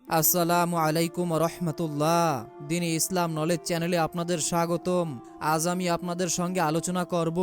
আসসালামু আলাইকুম রহমতুল্লাহ। দিনে ইসলাম নলেজ চ্যানেলে আপনাদের স্বাগতম। আজ আমি আপনাদের সঙ্গে আলোচনা করব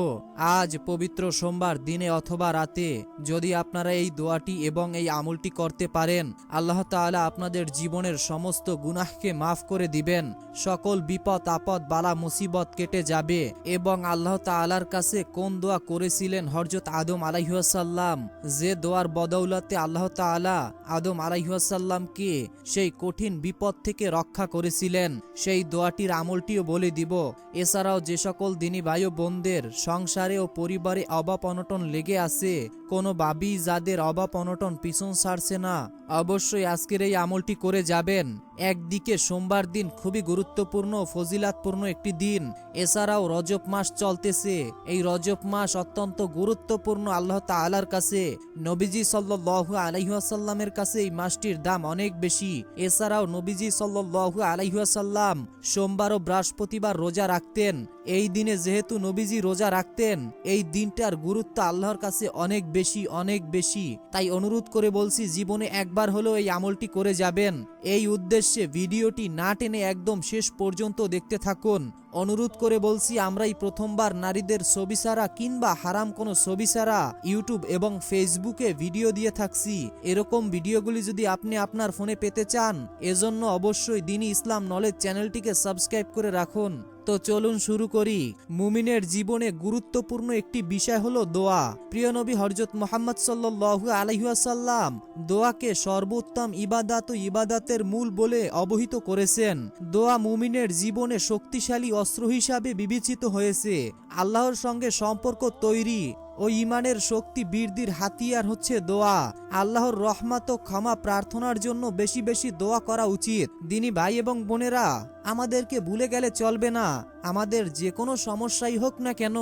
আজ পবিত্র সোমবার দিনে অথবা রাতে যদি আপনারা এই দোয়াটি এবং এই আমলটি করতে পারেন, আল্লাহ তাআলা আপনাদের জীবনের সমস্ত গুনাহকে মাফ করে দিবেন, সকল বিপদ আপদ বালা মুসিবত কেটে যাবে। এবং আল্লাহ তাআলার কাছে কোন দোয়া করেছিলেন হযরত আদম আলাইহিস সালাম, যে দোয়ার বদৌলতে আল্লাহ তাআলা আদম আলাইহিস সালামকে সেই কঠিন বিপদ থেকে রক্ষা করেছিলেন, সেই দোয়াটির আমলটিও বলে দিব। এছাড়াও যে সকল দিনী ভাই ও বোনদের সংসারে ও পরিবারে অভাব অনটন লেগে আছে, কোনোভাবেই যাদের অভাব অনটন পিছন ছাড়ছে না, অবশ্যই আজকের এই আমলটি করে যাবেন। একদিকে সোমবার দিন খুবই গুরুত্বপূর্ণ ফজিলাতপূর্ণ একটি দিন, এছাড়াও রজব মাস চলতেছে। এই রজব মাস অত্যন্ত গুরুত্বপূর্ণ আল্লাহ তাআলার কাছে। নবীজি সাল্লাল্লাহু আলাইহি ওয়াসাল্লামের কাছে এই মাসটির দাম অনেক বেশি। এছাড়াও নবীজি সাল্লাল্লাহু আলাইহি ওয়াসাল্লাম সোমবার ও বৃহস্পতিবার রোজা রাখতেন। এই দিনে যেহেতু নবীজি রোজা রাখতেন, এই দিনটার গুরুত্ব আল্লাহর কাছে অনেক বেশি অনেক বেশি। তাই অনুরোধ করে বলছি, জীবনে একবার হলেও এই আমলটি করে যাবেন। এই উদ্দেশ্যে ভিডিওটি না টেনে একদম শেষ পর্যন্ত দেখতে থাকুন। অনুরোধ করে বলছি, আমরাই প্রথমবার নারীদের ছবি ছাড়া কিংবা হারাম কোনো ছবি ছাড়া ইউটিউব এবং ফেসবুকে ভিডিও দিয়ে থাকছি। এরকম ভিডিওগুলি যদি আপনি আপনার ফোনে পেতে চান, এজন্য অবশ্যই দ্বীনি ইসলাম নলেজ চ্যানেলটিকে সাবস্ক্রাইব করে রাখুন। তো চলুন শুরু করি। মুমিনের জীবনে গুরুত্বপূর্ণ একটি বিষয় হলো দোয়া। প্রিয় নবী হযরত মুহাম্মদ সাল্লাল্লাহু আলাইহি ওয়াসাল্লাম দোয়াকে সর্বোত্তম ইবাদত ও ইবাদতের মূল বলে অবহিত করেছেন। দোয়া মুমিনের জীবনে শক্তিশালী অস্ত্র হিসাবে বিবেচিত হয়েছে। আল্লাহর সঙ্গে সম্পর্ক তৈরি ও ইমানের শক্তি বৃদ্ধির হাতিয়ার হচ্ছে দোয়া। আল্লাহর রহমত ও ক্ষমা প্রার্থনার জন্য বেশি বেশি দোয়া করা উচিত। দ্বীনি ভাই এবং বোনেরা, আমাদেরকে ভুলে গেলে চলবে না। আমাদের যে কোনো সমস্যাই হোক না কেন,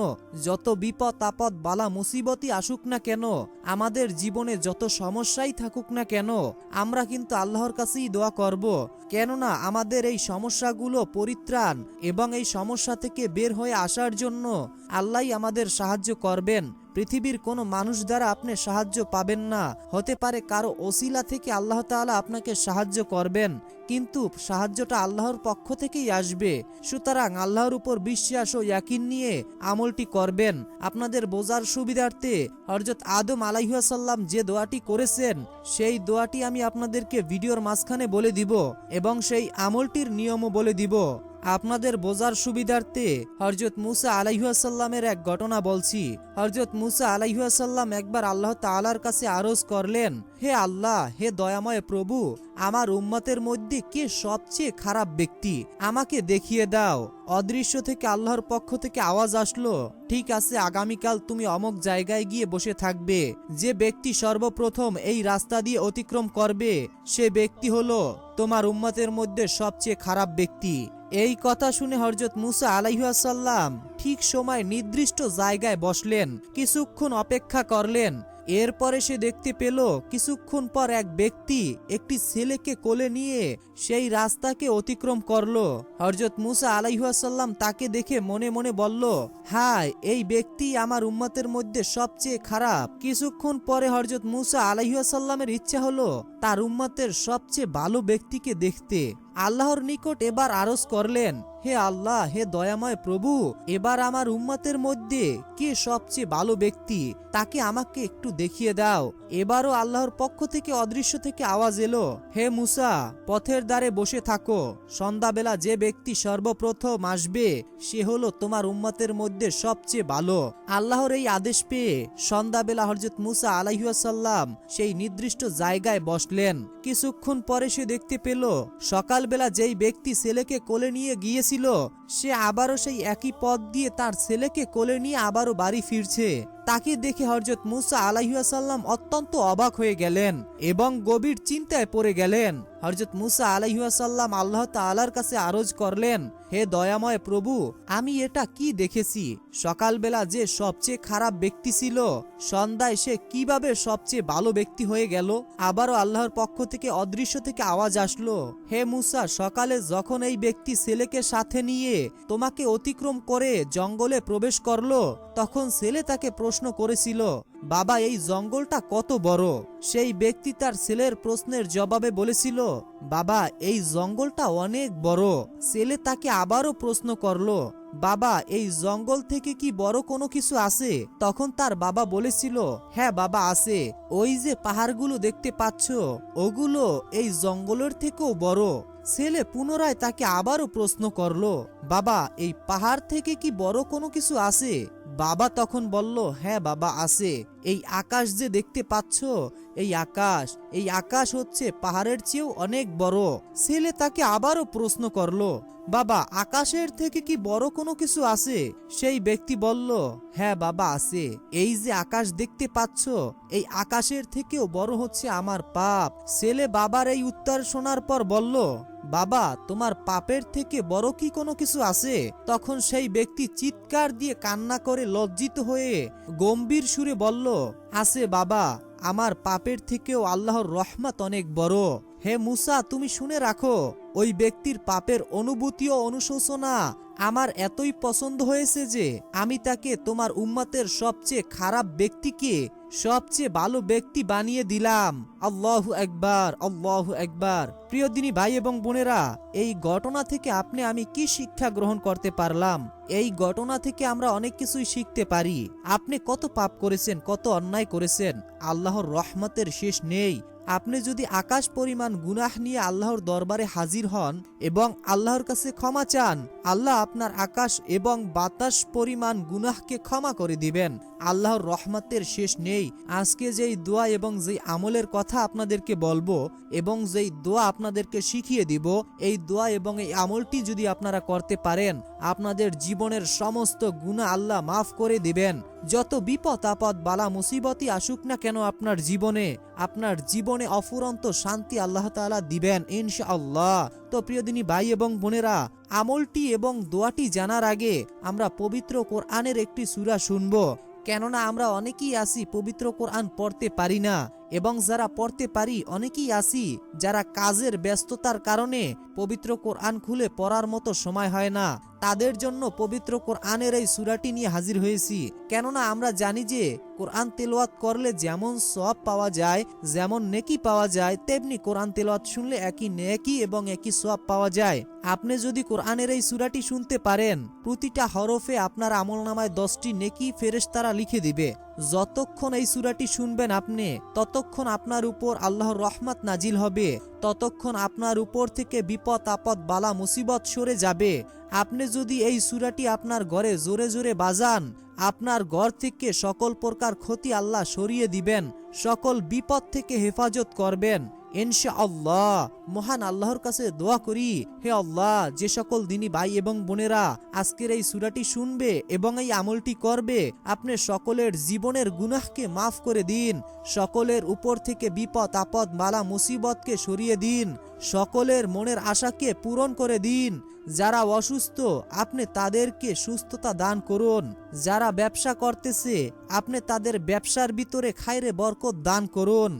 যত বিপদ আপদ বালা মুসিবতই আসুক না কেন, আমাদের জীবনে যত সমস্যাই থাকুক না কেন, আমরা কিন্তু আল্লাহর কাছেই দোয়া করব। কেননা আমাদের এই সমস্যাগুলো পরিত্রাণ এবং এই সমস্যা থেকে বের হয়ে আসার জন্য আল্লাহই আমাদের সাহায্য করবেন। পৃথিবীর কোনো মানুষ দ্বারা আপনি সাহায্য পাবেন না। হতে পারে কারো ওসিলা থেকে আল্লাহ তাআলা আপনাকে সাহায্য করবেন, কিন্তু সাহায্যটা আল্লাহর পক্ষ থেকেই আসবে। সুতরাং আল্লাহর উপর বিশ্বাস ও ইয়াকিন নিয়ে আমলটি করবেন। আপনাদের বোঝার সুবিধার্থে হযরত আদম আলাইহিস সালাম যে দোয়াটি করেছেন, সেই দোয়াটি আমি আপনাদেরকে ভিডিওর মাঝখানে বলে দিব এবং সেই আমলটির নিয়মও বলে দিব। আপনাদের বোঝার সুবিধার্থে হযরত মুসা আলাইহিস সালামের এক ঘটনা বলছি। হযরত মুসা আলাইহিস সালাম একবার আল্লাহ তাআলার কাছে আরজ করলেন, হে আল্লাহ, হে দয়াময় প্রভু, আমার উম্মতের মধ্যে কে সবচেয়ে খারাপ ব্যক্তি, আমাকে দেখিয়ে দাও। অদৃশ্য থেকে আল্লাহর পক্ষ থেকে আওয়াজ আসলো, ঠিক আছে, আগামীকাল তুমি অমক জায়গায় গিয়ে বসে থাকবে। যে ব্যক্তি সর্বপ্রথম এই রাস্তা দিয়ে অতিক্রম করবে, সে ব্যক্তি হলো তোমার উম্মতের মধ্যে সবচেয়ে খারাপ ব্যক্তি। এই কথা শুনে হযরত মুসা আলাইহিস সালাম ঠিক সময় নির্দিষ্ট জায়গায় বসলেন, কিছুক্ষণ অপেক্ষা করলেন। এরপরে সে দেখতে পেল কিছুক্ষণ পর এক ব্যক্তি একটি ছেলেকে কোলে নিয়ে সেই রাস্তাকে অতিক্রম করলো। হযরত মুসা আলাইহিস সালাম তাকে দেখে মনে মনে বলল, হায়, এই ব্যক্তি আমার উম্মতের মধ্যে সবচেয়ে খারাপ। কিছুক্ষণ পরে হযরত মুসা আলাইহিস সালামের ইচ্ছা হলো তার উম্মতের সবচেয়ে ভালো ব্যক্তিকে দেখতে। আল্লাহর নিকট এবার আরজ করলেন, হে আল্লাহ, হে দয়াময় প্রভু, এবার আমার উম্মতের মধ্যে কে সবচেয়ে ভালো ব্যক্তি, তাকে আমাকে একটু দেখিয়ে দাও। এবারও আল্লাহর পক্ষ থেকে অদৃশ্য থেকে আওয়াজ এলো, হে মুসা, পথের ধারে বসে থাকো। সন্ধ্যাবেলা যে ব্যক্তি সর্বপ্রথম আসবে, সে হলো তোমার উম্মতের মধ্যে সবচেয়ে ভালো। আল্লাহর এই আদেশ পেয়ে সন্ধ্যাবেলা হযরত মুসা আলাইহিস সালাম সেই নির্দিষ্ট জায়গায় বসলেন। কিছুক্ষণ পরে সে দেখতে পেল সকালবেলা যেই ব্যক্তি ছেলেকে কোলে নিয়ে গিয়েছিল, সে আবারও সেই একই পথ দিয়ে তার ছেলেকে কোলে নিয়ে আবারও বাড়ি ফিরছে। তাকে দেখে হযরত মুসা আলাইহিস সালাম অত্যন্ত অবাক হয়ে গেলেন এবং গভীর চিন্তায় পড়ে গেলেন। হযরত মুসা আলাইহিস সালাম আল্লাহ তাআলার কাছে আরজ করলেন, হে দয়াময় প্রভু, আমি এটা কি দেখেছি? সকালবেলা যে সবচেয়ে খারাপ ব্যক্তি ছিল, সন্ধ্যায় সে কিভাবে সবচেয়ে ভালো ব্যক্তি হয়ে গেল? আবারও আল্লাহর পক্ষ থেকে অদৃশ্য থেকে আওয়াজ আসলো, হে মুসা, সকালে যখন এই ব্যক্তি ছেলেকে সাথে নিয়ে তোমাকে অতিক্রম করে জঙ্গলে প্রবেশ করলো, তখন ছেলে তাকে প্রশ্ন প্রশ্ন করেছিল, বাবা এই জঙ্গলটা কত বড়? সেই ব্যক্তি তার ছেলের প্রশ্নের জবাবে বলেছিল, বাবা এই জঙ্গলটা অনেক বড়। ছেলে তাকে আবারও প্রশ্ন করলো, বাবা এই জঙ্গল থেকে কি বড় কোনো কিছু আছে? তখন তার বাবা বলেছিল, হ্যাঁ বাবা আছে, ওই যে পাহাড়গুলো দেখতে পাচ্ছ ওগুলো এই জঙ্গলের থেকেও বড়। ছেলে পুনরায় তাকে আবারও প্রশ্ন করলো, বাবা এই পাহাড় থেকে কি বড় কোনো কিছু আছে? বাবা তখন বলল, হ্যাঁ বাবা আছে, এই আকাশ যে দেখতে পাচ্ছ এই আকাশ হচ্ছে পাহাড়ের চেয়েও অনেক বড়। ছেলে তাকে আবারও প্রশ্ন করলো, বাবা আকাশের থেকে কি বড় কোনো কিছু আছে? সেই ব্যক্তি বলল, হ্যাঁ বাবা আছে, এই যে আকাশ দেখতে পাচ্ছ এই আকাশের থেকেও বড় হচ্ছে আমার পাপ। ছেলে বাবার এই উত্তর শোনার পর বলল, বাবা তোমার পাপের থেকে বড় কি কোনো কিছু আছে? তখন সেই ব্যক্তি চিৎকার দিয়ে কান্না করে লজ্জিত হয়ে গম্ভীর সুরে বলল, আছে বাবা, আমার পাপের থেকেও আল্লাহর রহমত অনেক বড়। হে মুসা, তুমি শুনে রাখো, ওই ব্যক্তির পাপের অনুভূতি ও অনুশোচনা আমার এতই পছন্দ হয়েছে যে আমি তাকে তোমার উম্মতের সবচেয়ে খারাপ ব্যক্তিকে সবচেয়ে ভালো ব্যক্তি বানিয়ে দিলাম। আল্লাহু আকবার, আল্লাহু আকবার। প্রিয় দিনী ভাই এবং বোনেরা, এই ঘটনা থেকে আমি কি শিক্ষা গ্রহণ করতে পারলাম? এই ঘটনা থেকে আমরা অনেক কিছুই শিখতে পারি। আপনি কত পাপ করেছেন, কত অন্যায় করেছেন, আল্লাহর রহমতের শেষ নেই। আপনি যদি আকাশ পরিমাণ গুনাহ নিয়ে আল্লাহর দরবারে হাজির হন এবং আল্লাহর কাছে ক্ষমা চান, আল্লাহ আপনার আকাশ এবং বাতাস পরিমাণ গুনাহকে ক্ষমা করে দিবেন। আল্লাহর রহমতের শেষ নেই। আজকে যেই দোয়া এবং যেই আমলের কথা আপনাদেরকে বলবো এবং যেই দোয়া আপনাদেরকে শিখিয়ে দিব, এই দোয়া এবং এই আমলটি যদি আপনারা করতে পারেন, আপনাদের জীবনের সমস্ত গুনাহ আল্লাহ মাফ করে দিবেন। যত বিপদ আপদ বালা মুসিবতই আসুক না কেন আপনার জীবনে অফুরন্ত শান্তি আল্লাহ তাআলা দিবেন ইনশাআল্লাহ। তো প্রিয় দিনী ভাই এবং বোনেরা, আমলটি এবং দোয়াটি জানার আগে আমরা পবিত্র কোরআনের একটি সূরা শুনবো। কেননা আমরা অনেকেই আছি পবিত্র কোরআন পড়তে পারি না, এবং যারা পড়তে পারি অনেকেই আছি যারা কাজের ব্যস্ততার কারণে পবিত্র কোরআন খুলে পড়ার মতো সময় হয় না। তাদের জন্য পবিত্র কোরআনের এই সূরাটি নিয়ে হাজির হয়েছি। কেননা আমরা জানি যে কোরআন তেলাওয়াত করলে যেমন সওয়াব পাওয়া যায়, যেমন নেকি পাওয়া যায়, তেমনি কোরআন তেলাওয়াত শুনলে একই নেকি এবং একই সওয়াব পাওয়া যায়। আপনি যদি কোরআনের এই সূরাটি শুনতে পারেন, প্রতিটা হরফে আপনার আমলনামায় 10টি নেকি ফেরেশতারা লিখে দিবে। যতক্ষণ এই সূরাটি শুনবেন আপনি, ততক্ষণ আপনার উপর আল্লাহর রহমত নাজিল হবে, ততক্ষণ আপনার উপর থেকে বিপদ আপদ বালা মুসিবত সরে যাবে। আপনি যদি এই সূরাটি আপনার ঘরে জোরে জোরে বাজান, আপনার ঘর থেকে সকল প্রকার ক্ষতি আল্লাহ সরিয়ে দিবেন, সকল বিপদ থেকে হেফাজত করবেন ইনশাআল্লাহ। মহান আল্লাহর কাছে দোয়া করি, হে আল্লাহ, যে সকল দিনী ভাই এবং বোনেরা আজকের এই সূরাটি শুনবে এবং এই আমলটি করবে, আপনি সকলের জীবনের গুনাহকে মাফ করে দিন, সকলের উপর থেকে বিপদ আপদ বালা মুসিবতকে সরিয়ে দিন, সকলের মনের আশাকে পূরণ করে দিন। যারা অসুস্থ আপনি তাদেরকে সুস্থতা দান করুন, যারা ব্যবসা করতেছে আপনি তাদের ব্যবসার ভিতরে খায়রে বরকত দান করুন,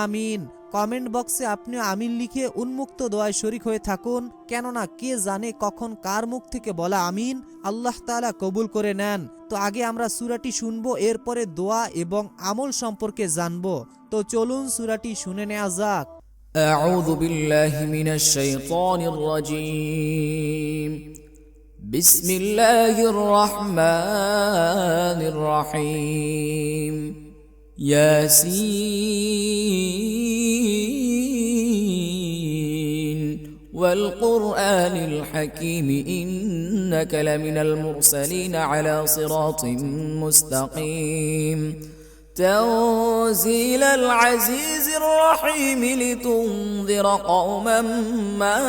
আমিন। কমেন্ট বক্সে আপনি আমিন লিখে উন্মুক্ত দোয়ায় শরীক হয়ে থাকুন, কেননা কে জানে কখন কার মুখ থেকে বলা আমিন আল্লাহ তাআলা কবুল করে নেন। তো আগে আমরা সূরাটি শুনবো, এরপরে দোয়া এবং আমল সম্পর্কে জানবো। তো চলুন সূরাটি শুনে নেওয়া যাক। أعوذ بالله من الشيطان الرجيم. بسم الله الرحمن الرحيم. ياسين والقرآن الحكيم إنك لمن المرسلين على صراط مستقيم. تنزيل العزيز الرحيم لتنذر قوما ما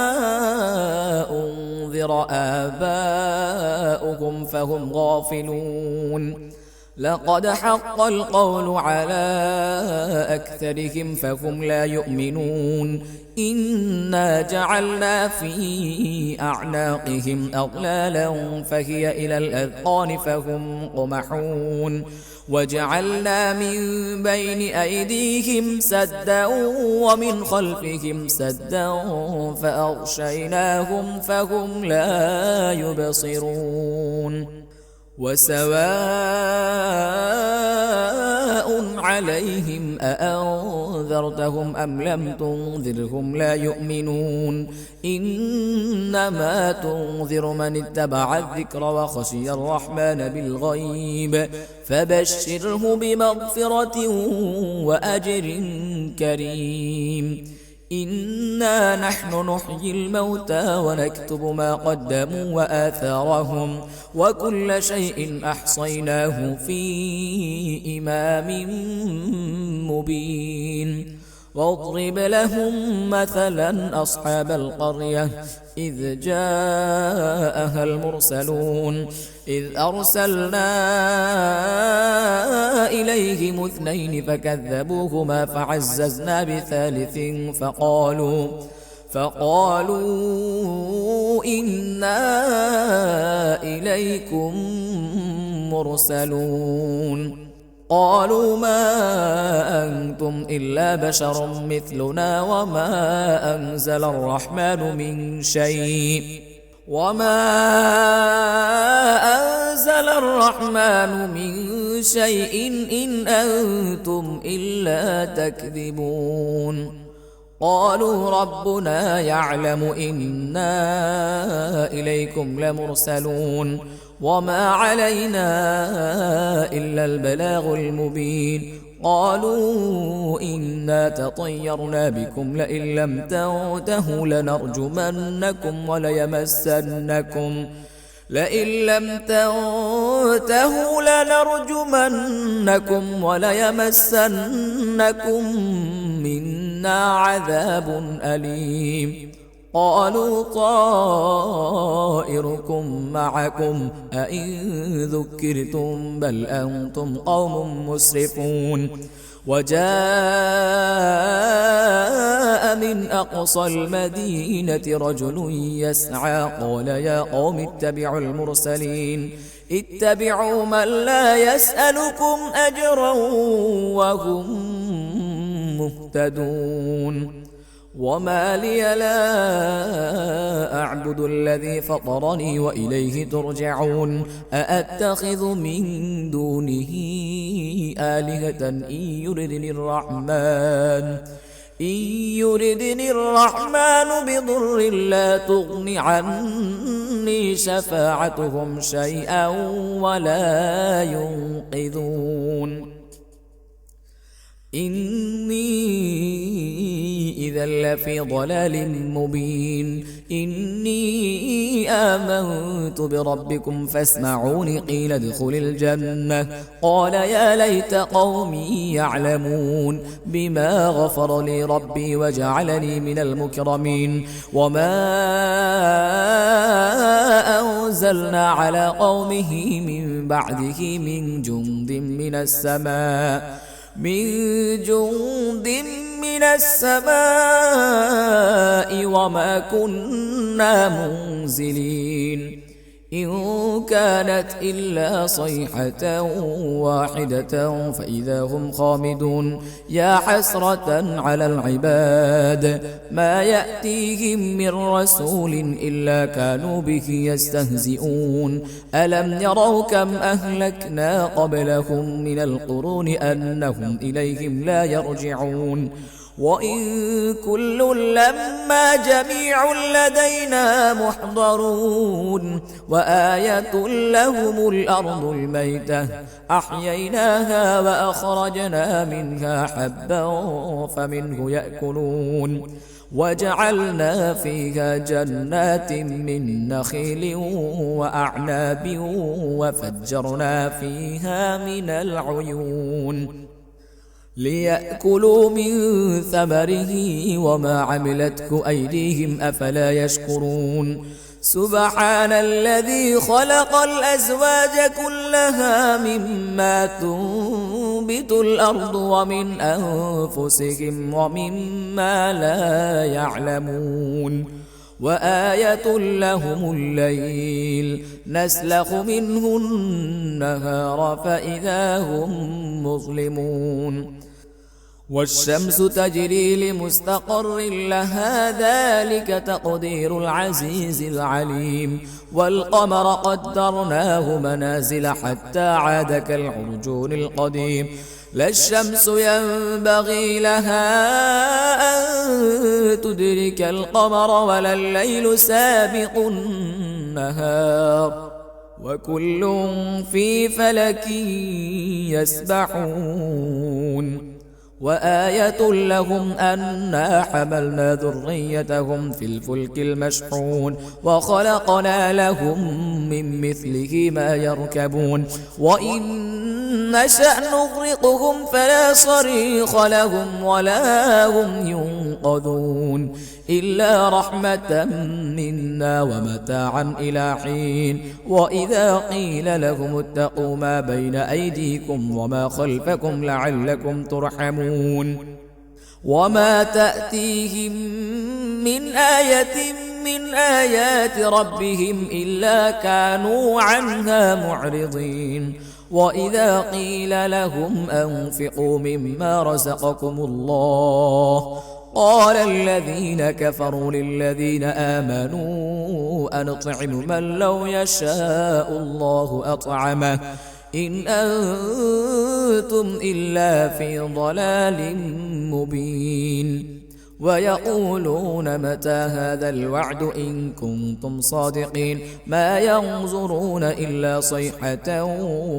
أنذر آباؤهم فهم غافلون. لقد حق القول على أكثرهم فهم لا يؤمنون. إنا جعلنا في أعناقهم أغلالا فهي إلى الأذقان فهم مقمحون. وجعلنا من بين أيديهم سدا ومن خلفهم سدا فأغشيناهم فهم لا يبصرون. وسواء عليهم أأنذرتهم أم لم تنذرهم لا يؤمنون إنما تنذر من اتبع الذكر وخشي الرحمن بالغيب فبشره بمغفرة وأجر كريم إنا نحن نحيي الموتى ونكتب ما قدموا وآثارهم وكل شيء أحصيناه في إمام مبين واضرب لهم مثلا أصحاب القرية إذ جاءها المرسلون إذ أرسلنا إليهم اثنين فكذبوهما فعززنا بثالث فقالوا إنا إليكم مرسلون قالوا ما أنتم إلا بشر مثلنا وما أنزل الرحمن من شيء إن أنتم إلا تكذبون قالوا ربنا يعلم إنا إليكم لمرسلون وما علينا إلا البلاغ المبين قالوا إنا تطيرنا بكم لئن لم تنتهوا لنرجمنكم وليمسنكم منا عذاب أليم قالوا طائركم معكم أئن ذكرتم بل أنتم قوم مسرفون وجاء من أقصى المدينة رجل يسعى قال يا قوم اتبعوا المرسلين اتبعوا من لا يسألكم أجرا وهم مهتدون وما لي لا أعبد الذي فطرني وإليه ترجعون أأتخذ من دونه آلهة إن يردني الرحمن بضر لا تغن عني شفاعتهم شيئا ولا ينقذون إني إذا لفي ضلال مبين إني آمنت بربكم فاسمعون قيل ادخل الجنة قال يا ليت قومي يعلمون بما غفر لي ربي وجعلني من المكرمين وما أنزلنا على قومه من بعده من جند من السماء وما كنا منزلين إن كانت إلا صيحة واحدة فإذا هم خامدون يا حسرة على العباد ما يأتيهم من رسول إلا كانوا به يستهزئون ألم يروا كم أهلكنا قبلهم من القرون أنهم إليهم لا يرجعون وإن كل لما جميع لدينا محضرون وآية لهم الأرض الميتة أحييناها وأخرجنا منها حبا فمنه يأكلون وجعلنا فيها جنات من نخيل وأعناب وفجرنا فيها من العيون ليأكلوا من ثمره وما عملته أيديهم أفلا يشكرون سبحان الذي خلق الأزواج كلها مما تنبت الأرض ومن أنفسهم ومما لا يعلمون وآية لهم الليل نسلخ منه النهار فإذا هم مظلمون والشمس تجري لمستقر لها ذلك تقدير العزيز العليم والقمر قدرناه منازل حتى عاد كالعرجون القديم لا الشمس ينبغي لها أن تدرك القمر ولا الليل سابق النهار وكل في فلك يسبحون وآية لهم أنا حملنا ذريتهم في الفلك المشحون وخلقنا لهم من مثله ما يركبون وإن نشأ نغرقهم فلا صريخ لهم ولا هم ينقذون إلا رحمة منا ومتاعا إلى حين وإذا قيل لهم اتقوا ما بين أيديكم وما خلفكم لعلكم ترحمون وما تأتيهم من آية من آيات ربهم إلا كانوا عنها معرضين وإذا قيل لهم أنفقوا مما رزقكم الله قال الذين كفروا للذين آمنوا أنطعم من لو يشاء الله أطعمه إن أنتم إلا في ضلال مبين ويقولون متى هذا الوعد إن كنتم صادقين ما ينظرون إلا صيحة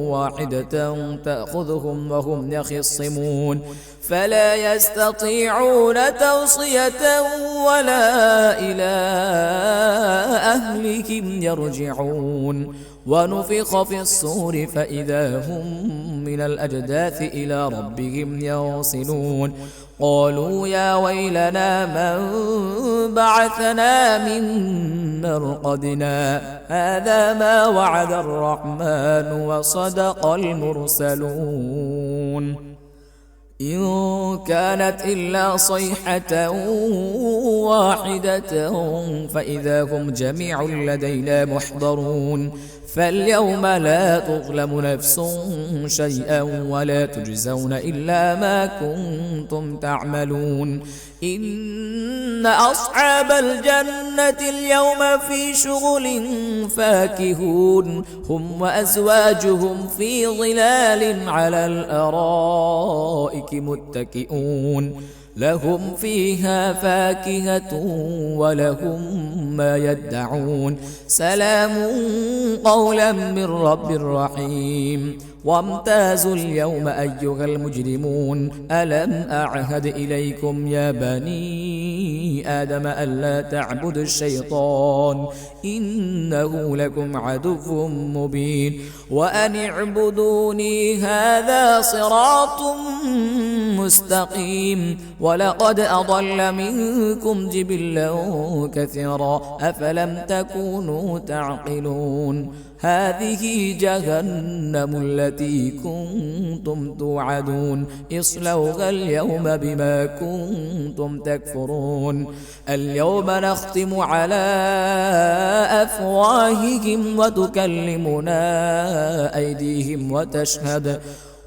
واحدة تأخذهم وهم يخصمون فلا يستطيعون توصية ولا إلى أهلهم يرجعون ونفخ في الصور فإذا هم من الأجداث إلى ربهم ينصلون قالوا يا ويلنا من بعثنا من مرقدنا هذا ما وعد الرحمن وصدق المرسلون إن كانت إلا صيحة واحدة فإذا هم جميع لدينا محضرون فاليوم لا تظلم نفس شيئا ولا تجزون إلا ما كنتم تعملون إن أصحاب الجنة اليوم في شغل فاكهون هم وأزواجهم في ظلال على الأرائك متكئون لهم فيها فاكهة ولهم ما يدعون سلام قولا من رب رحيم وامتازوا اليوم أيها المجرمون ألم أعهد إليكم يا بني آدم ألا تعبدوا الشيطان إنه لكم عدو مبين وأن اعبدوني هذا صراط مستقيم ولقد أضل منكم جبلا كثيرا أفلم تكونوا تعقلون هذه جهنم التي كنتم توعدون اصلوها اليوم بما كنتم تكفرون اليوم نختم على أفواههم وتكلمنا أيديهم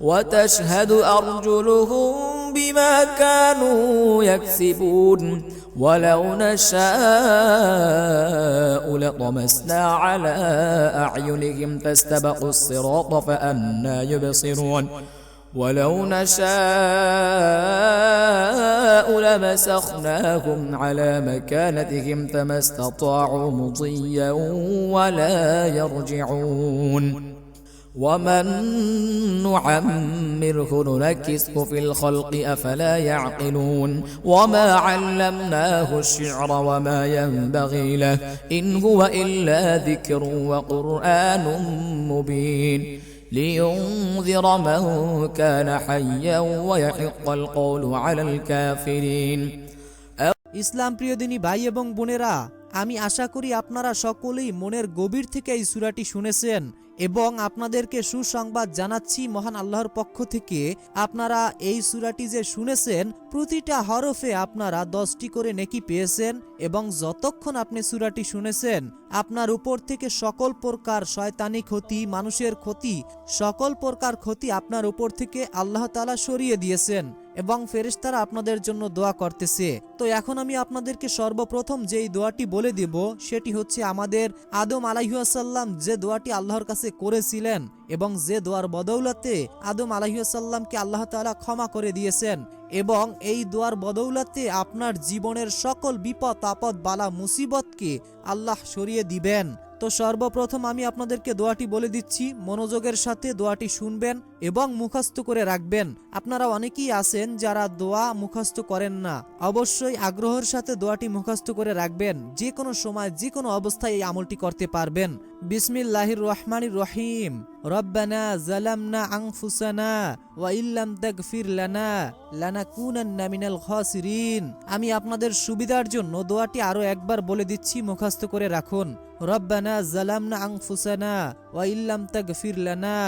وتشهد أرجلهم بما كانوا يكسبون ولو نشاء لطمسنا على أعينهم فاستبقوا الصراط فأنى يبصرون ولو نشاء لمسخناهم على مكانتهم فما استطاعوا مضيا ولا يرجعون ومن نعمره ننكسه في الخلق أفلا يعقلون وما علمناه الشعر وما ينبغي له إن هو إلا ذكر وقرآن مبين لينذر من كان حيا ويحق القول على الكافرين ইসলাম প্রিয় দিনী ভাই এবং বোনেরা আমি আশা করি আপনারা সকলেই মনের গভীর থেকে এই সূরাটি শুনেছেন এবং আপনাদেরকে সুসংবাদ জানাচ্ছি মহান আল্লাহর পক্ষ থেকে। আপনারা এই সূরাটি যে শুনেছেন প্রতিটা হরফে আপনারা 10টি করে নেকি পেয়েছেন এবং যতক্ষণ আপনি সূরাটি শুনেছেন আপনার উপর থেকে সকল প্রকার শয়তানি ক্ষতি, মানুষের ক্ষতি, সকল প্রকার ক্ষতি আপনার উপর থেকে আল্লাহ তাআলা সরিয়ে দিয়েছেন এবং ফেরেশতারা আপনাদের জন্য দোয়া করতেছে। তো এখন আমি আপনাদেরকে সর্বপ্রথম যেই দোয়াটি বলে দেব সেটি হচ্ছে আমাদের আদম আলাইহিস সালাম যে দোয়াটি আল্লাহর কাছে করেছিলেন এবং যে দোয়ার বদৌলতে আদম আলাইহিস সালামকে আল্লাহ তাআলা ক্ষমা করে দিয়েছেন এবং এই দোয়ার বদৌলতে আপনার জীবনের সকল বিপদ আপদ বালা মুসিবতকে আল্লাহ সরিয়ে দিবেন। তো সর্বপ্রথম আমি আপনাদেরকে দোয়াটি বলে দিচ্ছি, মনোযোগের সাথে দোয়াটি শুনবেন এবং মুখস্থ করে রাখবেন। আপনারা অনেকেই আছেন যারা দোয়া মুখস্থ করেন না, অবশ্যই আগ্রহের সাথে দোয়াটি মুখস্থ করে রাখবেন। যে কোনো সময় যে কোনো অবস্থায় এই আমলটি করতে পারবেন। বিসমিল্লাহির রহমানির রহিম। রব্বানা যালামনা আনফুসানা ওয়া ইল্লাম তাগফির লানা লানাকুনান্না মিনাল খাসিরিন। আমি আপনাদের সুবিধার জন্য দোয়াটি আরো একবার বলে দিচ্ছি, মুখস্থ করে রাখুন। রব্বানা যালামনা আনফুসানা ওয়া ইল্লাম তাগফির লানা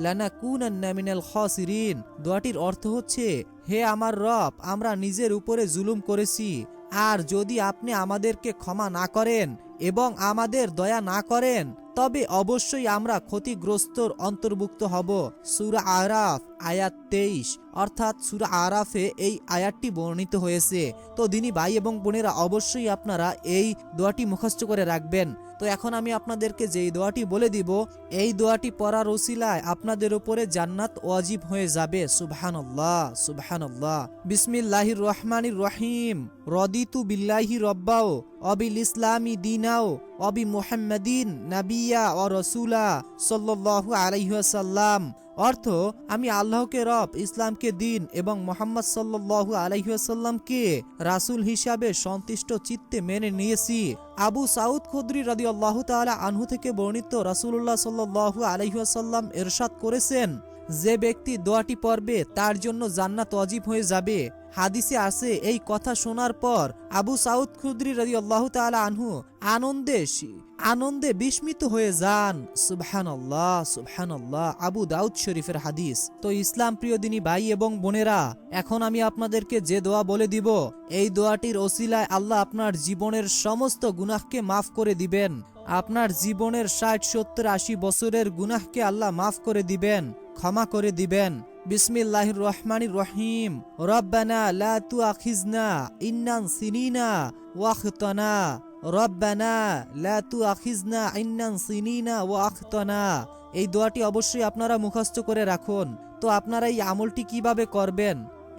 লানাকুনান্না মিনাল খাসিরিন। দোয়াটির অর্থ হচ্ছে, হে আমার রব, আমরা নিজের উপরে জুলুম করেছি, আর যদি আপনি আমাদেরকে ক্ষমা না করেন এবং আমাদের দয়া না করেন তবে অবশ্যই আমরা ক্ষতিগ্রস্তর অন্তর্ভুক্ত হব। সূরা আরাফ আয়াত 23, অর্থাৎ সূরা আরাফে এই আয়াতটি বর্ণিত হয়েছে। তো দিনী ভাই এবং বোনেরা, অবশ্যই আপনারা এই দোয়াটি মুখস্থ করে রাখবেন। তো এখন আমি আপনাদেরকে যেই দোয়াটি বলে দিব এই দোয়াটি পড়ার ওসিলায় আপনাদের উপরে জান্নাত ওয়াজিব হয়ে যাবে। সুবহানাল্লাহ সুবহানাল্লাহ। বিসমিল্লাহির রহমানির রহিম। রদিতু বিল্লাহি রব্বাও অবিল ইসলামি দিনাও অবি মুহাম্মাদিন নাবিয়া ও রসুলা সাল্লাল্লাহু আলাইহি ওয়াসাল্লাম। অর্থ, আমি আল্লাহকে রব, ইসলামকে দিন এবং মুহাম্মদ সাল্লাল্লাহু আলাইহি ওয়াসাল্লামকে রাসূল হিসাবে সন্তুষ্ট চিত্তে মেনে নিয়েছি। আবু সাউদ খুদরি রাদিয়াল্লাহু তাআলা আনহু থেকে বর্ণিত, রাসূলুল্লাহ সাল্লাল্লাহু আলাইহি ওয়াসাল্লাম ইরশাদ করেছেন, যে ব্যক্তি দোয়াটি পড়বে তার জন্য জান্নাত ওয়াজিব হয়ে যাবে। হাদিসে আছে, এই কথা শোনার পর আবু সাউদ খুদরি রাদিয়াল্লাহু তাআলা আনহু আনন্দে বিস্মিত হয়ে যান। সুবহানাল্লাহ সুবহানাল্লাহ। আবু দাউদ শরীফের হাদিস। তো ইসলাম প্রিয় দিনী ভাই এবং বোনেরা, এখন আমি আপনাদেরকে যে দোয়া বলে দিব এই দোয়াটির ওসিলায় আল্লাহ আপনার জীবনের সমস্ত গুনাহকে মাফ করে দিবেন। আপনার জীবনের 60, 70, 80 বছরের গুনাহকে আল্লাহ মাফ করে দিবেন, ক্ষমা করে দিবেন। বিসমিল্লাহির রহমানির রহিম। রব্বানা লা তুআখিজনা ইন্নান সিনিনা ওয়া আখতানা। রব্বানা লা তুআখিজনা ইন্নান সিনিনা ওয়া আখতানা। এই দোয়াটি অবশ্যই আপনারা মুখস্থ করে রাখুন। তো আপনারা এই আমলটি কিভাবে করবেন?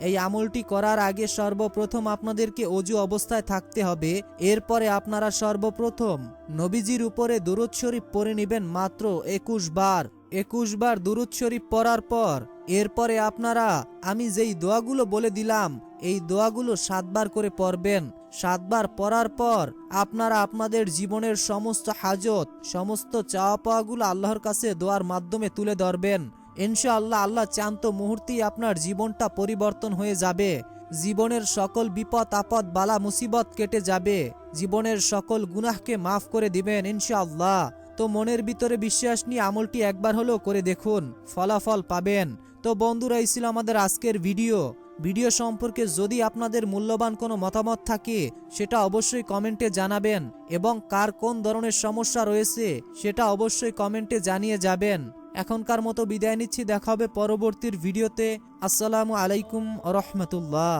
এই আমলটি করার আগে সর্বপ্রথম আপনাদেরকে ওযু অবস্থায় থাকতে হবে। এরপরে আপনারা সর্বপ্রথম নবীজির উপরে দুরূদ শরীফ পড়ে নেবেন মাত্র 21 বার। 21 বার দুরূদ শরীফ পড়ার পর এরপরে আপনারা আমি যেই দোয়াগুলো বলে দিলাম এই দোয়াগুলো 7 বার করে পড়বেন। 7 বার পড়ার পর আপনারা আপনাদের জীবনের সমস্ত হাজত, সমস্ত চাওয়া পাওয়াগুলো আল্লাহর কাছে দোয়ার মাধ্যমে তুলে ধরবেন। ইনশাআল্লাহ আল্লাহ চান তো মুহূর্তেই আপনার জীবনটা পরিবর্তন হয়ে যাবে। জীবনের সকল বিপদ আপদ বালা মুসিবত কেটে যাবে। জীবনের সকল গুনাহকে মাফ করে দিবেন ইনশাআল্লাহ। তো মনের ভিতরে বিশ্বাস নিয়ে আমলটি একবার হলেও করে দেখুন, ফলাফল পাবেন। তো বন্ধুরা, এই ছিল আমাদের আজকের ভিডিও সম্পর্কে যদি আপনাদের মূল্যবান কোনো মতামত থাকে সেটা অবশ্যই কমেন্টে জানাবেন এবং কার কোন ধরনের সমস্যা রয়েছে সেটা অবশ্যই কমেন্টে জানিয়ে যাবেন। এখনকার মতো বিদায় নিচ্ছি, দেখা হবে পরবর্তীর ভিডিওতে। আসসালামু আলাইকুম ওয়া রাহমাতুল্লাহ।